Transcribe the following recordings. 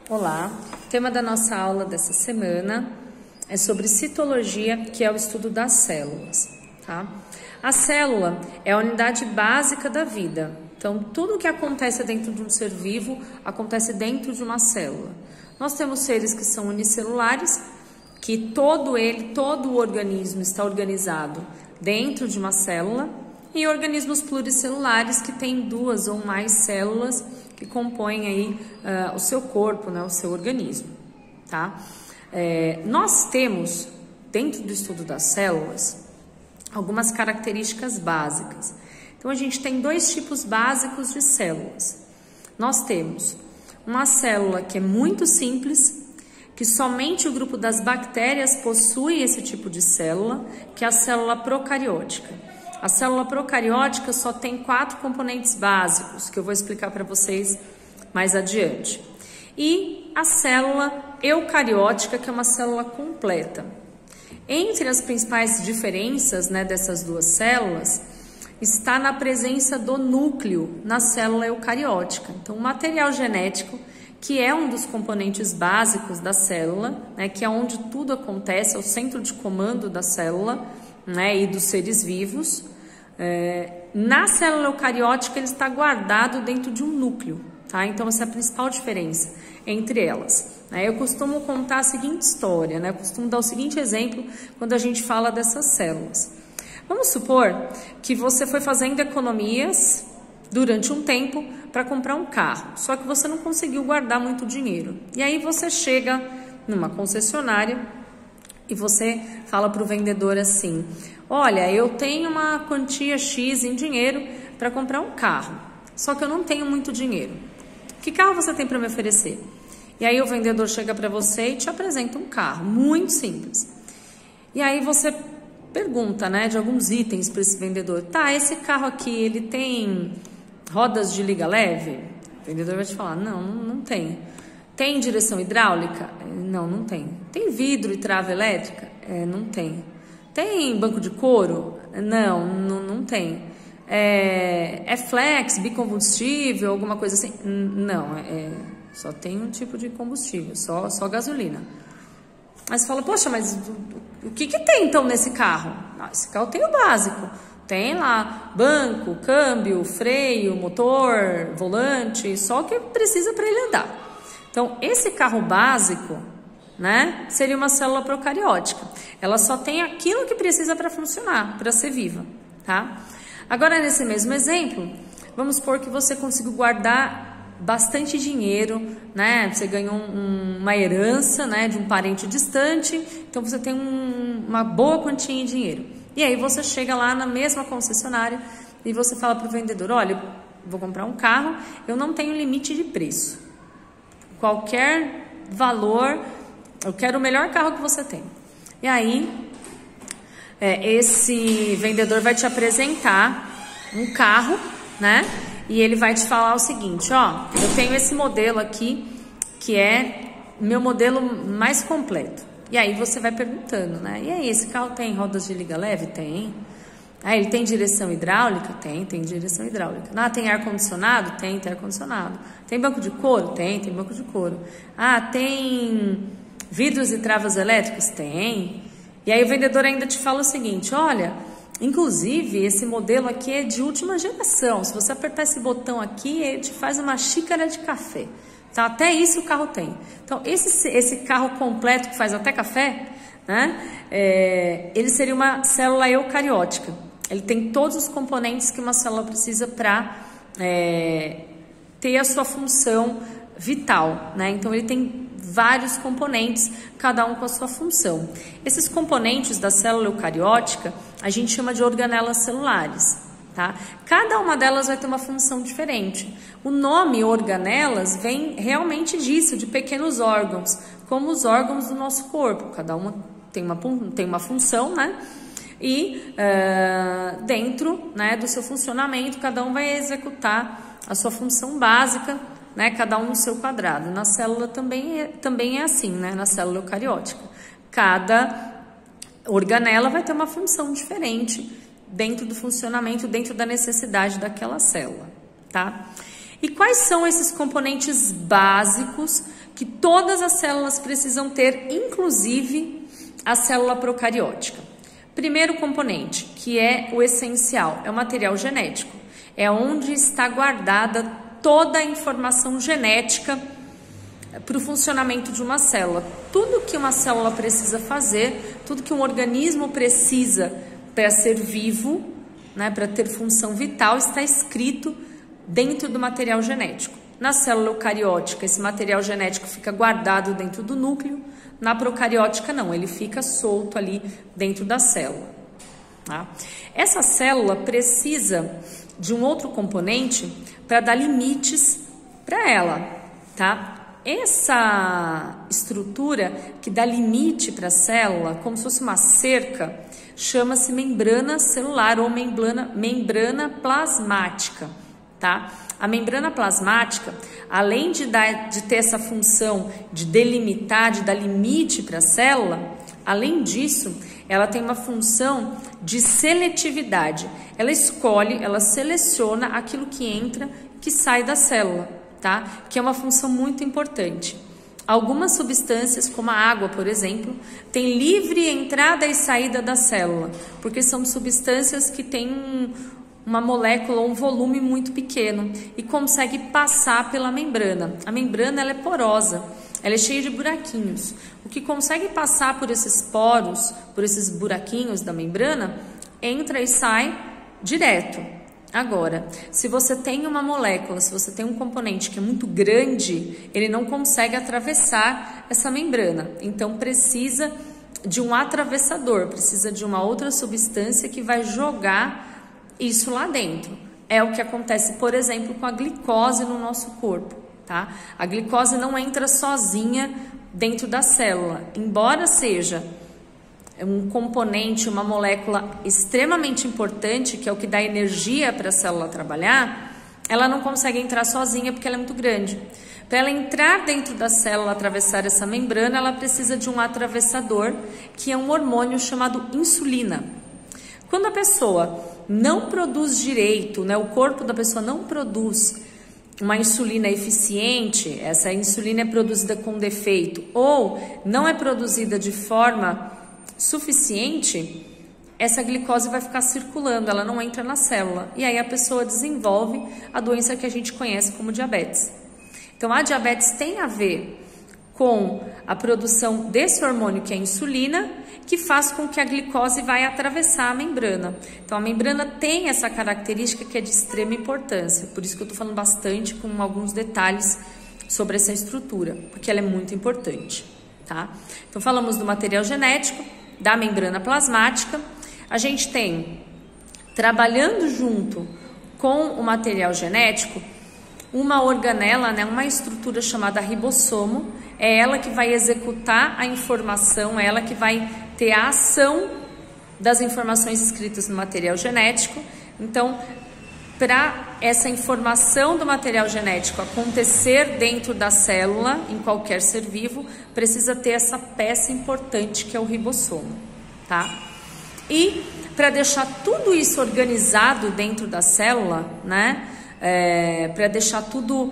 Olá, o tema da nossa aula dessa semana é sobre citologia, que é o estudo das células, tá? A célula é a unidade básica da vida, então tudo que acontece dentro de um ser vivo acontece dentro de uma célula. Nós temos seres que são unicelulares, que todo o organismo está organizado dentro de uma célula, e organismos pluricelulares que têm duas ou mais células que compõem aí o seu corpo, né, o seu organismo, tá? Nós temos, dentro do estudo das células, algumas características básicas. Então, a gente tem dois tipos básicos de células. Nós temos uma célula que é muito simples, que somente o grupo das bactérias possui esse tipo de célula, que é a célula procariótica. A célula procariótica só tem 4 componentes básicos, que eu vou explicar para vocês mais adiante. E a célula eucariótica, que é uma célula completa. Entre as principais diferenças, né, dessas duas células, está na presença do núcleo na célula eucariótica. Então, o material genético, que é um dos componentes básicos da célula, né, que é onde tudo acontece, é o centro de comando da célula, né, e dos seres vivos. Na célula eucariótica ele está guardado dentro de um núcleo, tá? Então essa é a principal diferença entre elas, né? Eu costumo contar a seguinte história, né? Eu costumo dar o seguinte exemplo quando a gente fala dessas células. Vamos supor que você foi fazendo economias durante um tempo para comprar um carro, só que você não conseguiu guardar muito dinheiro. E aí você chega numa concessionária e você fala para o vendedor assim: olha, eu tenho uma quantia X em dinheiro para comprar um carro, só que eu não tenho muito dinheiro. Que carro você tem para me oferecer? E aí o vendedor chega para você e te apresenta um carro, muito simples. E aí você pergunta, né, de alguns itens para esse vendedor. Tá, esse carro aqui, ele tem rodas de liga leve? O vendedor vai te falar: não tem. Tem direção hidráulica? Não tem. Tem vidro e trava elétrica? Não tem. Tem banco de couro? Não tem. É flex, bicombustível, alguma coisa assim? Não, só tem um tipo de combustível, só gasolina. Aí você fala: poxa, mas o que tem então nesse carro? Esse carro tem o básico. Tem lá banco, câmbio, freio, motor, volante, só o que precisa para ele andar. Então, esse carro básico, né, seria uma célula procariótica. Ela só tem aquilo que precisa para funcionar, para ser viva, tá? Agora, nesse mesmo exemplo, vamos supor que você conseguiu guardar bastante dinheiro, né? Você ganhou uma herança, né, de um parente distante, então você tem uma boa quantia em dinheiro. E aí você chega lá na mesma concessionária e você fala para o vendedor: olha, vou comprar um carro, eu não tenho limite de preço. Qualquer valor, eu quero o melhor carro que você tem. E aí, esse vendedor vai te apresentar um carro, né? E ele vai te falar o seguinte: ó, eu tenho esse modelo aqui, que é meu modelo mais completo. E aí você vai perguntando, né? E aí, esse carro tem rodas de liga leve? Tem. Ah, ele tem direção hidráulica? Tem direção hidráulica. Ah, tem ar-condicionado? Tem ar-condicionado. Tem banco de couro? Tem banco de couro. Ah, tem vidros e travas elétricos? Tem. E aí o vendedor ainda te fala o seguinte: olha, inclusive esse modelo aqui é de última geração. Se você apertar esse botão aqui, ele te faz uma xícara de café. Então, até isso o carro tem. Então, esse carro completo que faz até café, né, ele seria uma célula eucariótica. Ele tem todos os componentes que uma célula precisa para ter a sua função vital, né? Então, ele tem vários componentes, cada um com a sua função. Esses componentes da célula eucariótica a gente chama de organelas celulares, tá? Cada uma delas vai ter uma função diferente. O nome organelas vem realmente disso, de pequenos órgãos, como os órgãos do nosso corpo. Cada uma tem uma função, né? E dentro, né, do seu funcionamento, cada um vai executar a sua função básica, né, cada um no seu quadrado. Na célula também é assim, né, na célula eucariótica. Cada organela vai ter uma função diferente dentro do funcionamento, dentro da necessidade daquela célula, tá? E quais são esses componentes básicos que todas as células precisam ter, inclusive a célula procariótica. Primeiro componente, que é o essencial, é o material genético. É onde está guardada toda a informação genética para o funcionamento de uma célula. Tudo que uma célula precisa fazer, tudo que um organismo precisa para ser vivo, né, para ter função vital, está escrito dentro do material genético. Na célula eucariótica, esse material genético fica guardado dentro do núcleo. Na procariótica, não, ele fica solto ali dentro da célula. Tá? Essa célula precisa de um outro componente para dar limites para ela, tá? Essa estrutura que dá limite para a célula, como se fosse uma cerca, chama-se membrana celular ou membrana plasmática, tá? A membrana plasmática, além de ter essa função de delimitar, de dar limite para a célula, além disso, ela tem uma função de seletividade. Ela escolhe, ela seleciona aquilo que entra, que sai da célula. Tá? Que é uma função muito importante. Algumas substâncias, como a água, por exemplo, têm livre entrada e saída da célula, porque são substâncias que têm uma molécula ou um volume muito pequeno e consegue passar pela membrana. A membrana ela é porosa, ela é cheia de buraquinhos. O que consegue passar por esses poros, por esses buraquinhos da membrana, entra e sai direto. Agora, se você tem uma molécula, se você tem um componente que é muito grande, ele não consegue atravessar essa membrana. Então, precisa de um atravessador, precisa de uma outra substância que vai jogar isso lá dentro. É o que acontece, por exemplo, com a glicose no nosso corpo, tá? A glicose não entra sozinha dentro da célula, embora seja um componente, uma molécula extremamente importante, que é o que dá energia para a célula trabalhar, ela não consegue entrar sozinha porque ela é muito grande. Para ela entrar dentro da célula, atravessar essa membrana, ela precisa de um atravessador, que é um hormônio chamado insulina. Quando a pessoa não produz direito, né, o corpo da pessoa não produz uma insulina eficiente, essa insulina é produzida com defeito, ou não é produzida de forma suficiente, essa glicose vai ficar circulando, ela não entra na célula, e aí a pessoa desenvolve a doença que a gente conhece como diabetes. Então a diabetes tem a ver com a produção desse hormônio que é a insulina, que faz com que a glicose vai atravessar a membrana. Então a membrana tem essa característica que é de extrema importância, por isso que eu estou falando bastante com alguns detalhes sobre essa estrutura, porque ela é muito importante, tá? Então falamos do material genético, da membrana plasmática. A gente tem, trabalhando junto com o material genético, uma organela, né, uma estrutura chamada ribossomo. É ela que vai executar a informação, é ela que vai ter a ação das informações escritas no material genético. Então, para essa informação do material genético acontecer dentro da célula, em qualquer ser vivo, precisa ter essa peça importante que é o ribossomo, tá? E para deixar tudo isso organizado dentro da célula, né? Para deixar tudo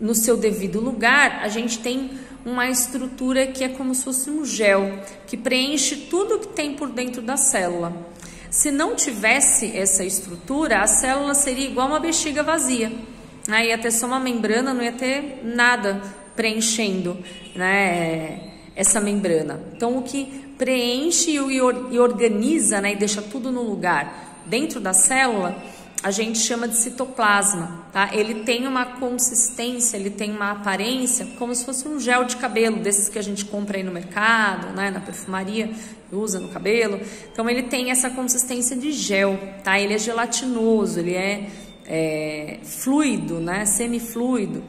no seu devido lugar, a gente tem uma estrutura que é como se fosse um gel, que preenche tudo que tem por dentro da célula. Se não tivesse essa estrutura, a célula seria igual uma bexiga vazia, né? Ia ter só uma membrana, não ia ter nada preenchendo, né, essa membrana. Então, o que preenche e organiza, né, e deixa tudo no lugar dentro da célula, a gente chama de citoplasma, tá? Ele tem uma consistência, ele tem uma aparência como se fosse um gel de cabelo, desses que a gente compra aí no mercado, né, na perfumaria, usa no cabelo. Então ele tem essa consistência de gel, tá? Ele é gelatinoso, ele é fluido, né, semifluido,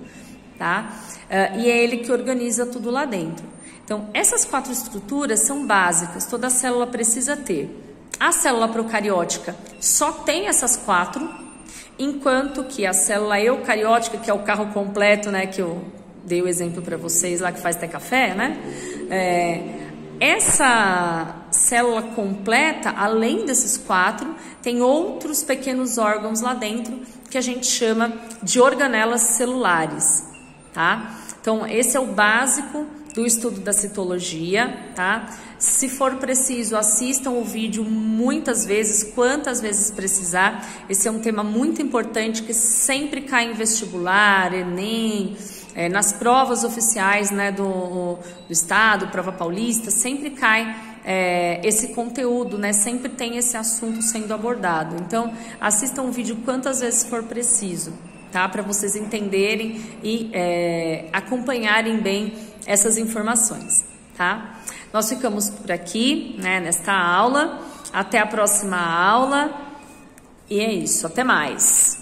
tá? E é ele que organiza tudo lá dentro. Então essas 4 estruturas são básicas, toda célula precisa ter. A célula procariótica só tem essas 4, enquanto que a célula eucariótica, que é o carro completo, né, que eu dei o exemplo para vocês lá, que faz até café, né? Essa célula completa, além desses 4, tem outros pequenos órgãos lá dentro que a gente chama de organelas celulares, tá? Então, esse é o básico do estudo da citologia, tá? Se for preciso, assistam o vídeo muitas vezes, quantas vezes precisar. Esse é um tema muito importante que sempre cai em vestibular, Enem, nas provas oficiais, né, do Estado, prova paulista, sempre cai esse conteúdo, né? Sempre tem esse assunto sendo abordado. Então, assistam o vídeo quantas vezes for preciso, tá? Para vocês entenderem e acompanharem bem essas informações, tá? Nós ficamos por aqui, né, nesta aula. Até a próxima aula. E é isso, até mais.